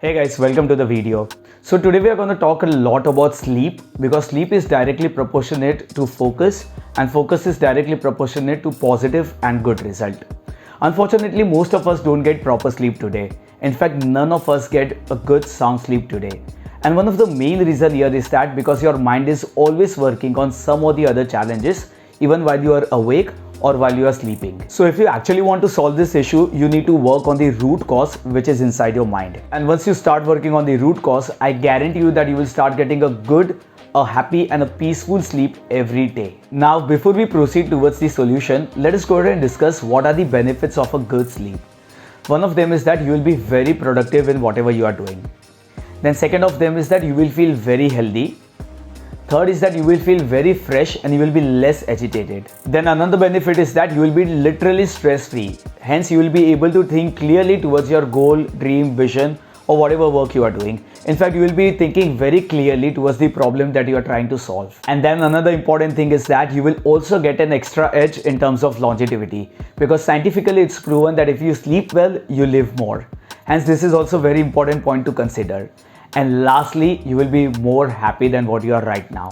Hey guys, welcome to the video. So today we are going to talk a lot about sleep because sleep is directly proportionate to focus and focus is directly proportionate to positive and good result. Unfortunately, most of us don't get proper sleep today. In fact, none of us get a good sound sleep today. And one of the main reason here is that because your mind is always working on some or the other challenges even while you are awake or while you are sleeping. So if you actually want to solve this issue, you need to work on the root cause which is inside your mind. And once you start working on the root cause, I guarantee you that you will start getting a good, a happy and a peaceful sleep every day. Now before we proceed towards the solution, let us go ahead and discuss what are the benefits of a good sleep. One of them is that you will be very productive in whatever you are doing. Then second of them is that you will feel very healthy. Third is that you will feel very fresh and you will be less agitated. Then another benefit is that you will be literally stress-free. Hence you will be able to think clearly towards your goal, dream, vision or whatever work you are doing. In fact, you will be thinking very clearly towards the problem that you are trying to solve. And then another important thing is that you will also get an extra edge in terms of longevity because scientifically it's proven that if you sleep well, you live more. Hence this is also a very important point to consider. And lastly, you will be more happy than what you are right now.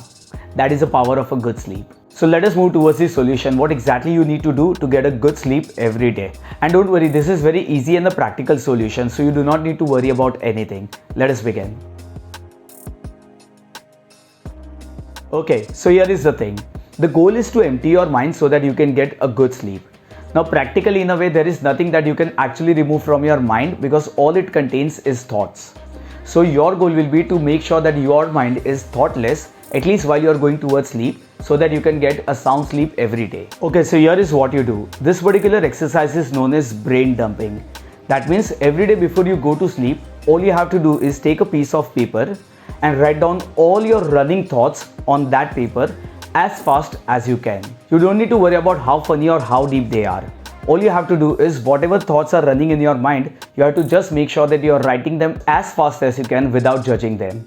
That is the power of a good sleep. So let us move towards the solution. What exactly you need to do to get a good sleep every day. And don't worry, this is very easy and a practical solution. So you do not need to worry about anything. Let us begin. Okay, so here is the thing. The goal is to empty your mind so that you can get a good sleep. Now practically in a way, there is nothing that you can actually remove from your mind because all it contains is thoughts. So your goal will be to make sure that your mind is thoughtless at least while you are going towards sleep so that you can get a sound sleep every day. Okay, so here is what you do. This particular exercise is known as brain dumping. That means every day before you go to sleep, all you have to do is take a piece of paper and write down all your running thoughts on that paper as fast as you can. You don't need to worry about how funny or how deep they are. All you have to do is whatever thoughts are running in your mind, you have to just make sure that you are writing them as fast as you can without judging them.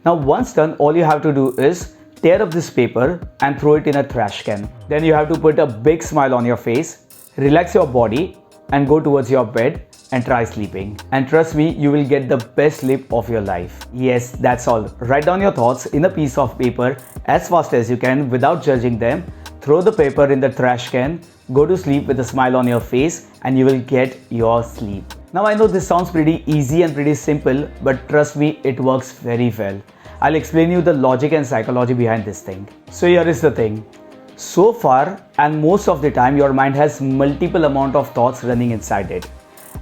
Now once done, all you have to do is tear up this paper and throw it in a trash can. Then you have to put a big smile on your face, relax your body and go towards your bed and try sleeping. And trust me, you will get the best sleep of your life. Yes, that's all. Write down your thoughts in a piece of paper as fast as you can without judging them. Throw the paper in the trash can, go to sleep with a smile on your face and you will get your sleep. Now I know this sounds pretty easy and pretty simple, but trust me, it works very well. I'll explain you the logic and psychology behind this thing. So here is the thing. So far and most of the time your mind has multiple amount of thoughts running inside it.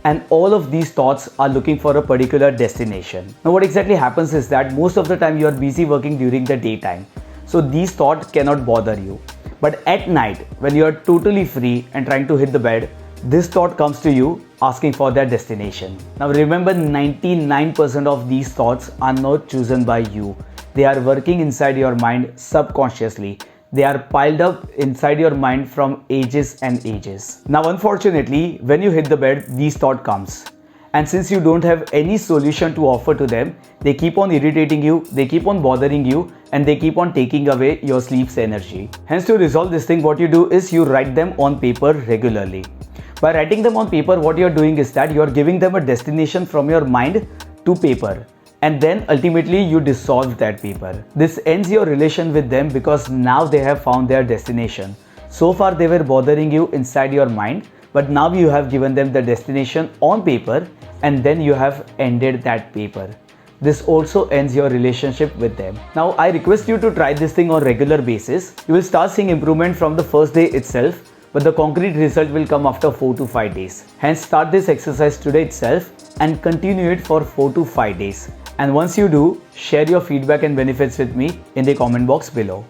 And all of these thoughts are looking for a particular destination. Now what exactly happens is that most of the time you are busy working during the daytime. So these thoughts cannot bother you. But at night, when you are totally free and trying to hit the bed, this thought comes to you asking for their destination. Now remember, 99% of these thoughts are not chosen by you. They are working inside your mind subconsciously. They are piled up inside your mind from ages and ages. Now unfortunately, when you hit the bed, these thoughts comes. And since you don't have any solution to offer to them, they keep on irritating you, they keep on bothering you, and they keep on taking away your sleep's energy. Hence, to resolve this thing, what you do is you write them on paper regularly. By writing them on paper, what you're doing is that you're giving them a destination from your mind to paper. And then ultimately you dissolve that paper. This ends your relation with them because now they have found their destination. So far they were bothering you inside your mind, but now you have given them the destination on paper and then you have ended that paper. This also ends your relationship with them. Now I request you to try this thing on regular basis. You will start seeing improvement from the first day itself, but the concrete result will come after 4 to 5 days. Hence start this exercise today itself and continue it for 4 to 5 days. And once you do, share your feedback and benefits with me in the comment box below.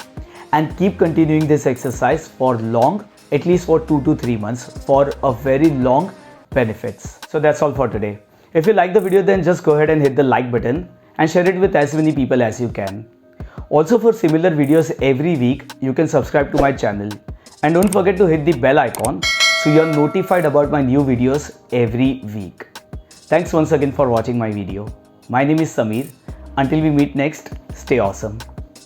And keep continuing this exercise for long, at least for 2 to 3 months for a very long benefits. So that's all for today. If you like the video, then just go ahead and hit the like button and share it with as many people as you can. Also for similar videos every week, you can subscribe to my channel. And don't forget to hit the bell icon so you are notified about my new videos every week. Thanks once again for watching my video. My name is Samir. Until we meet next, stay awesome.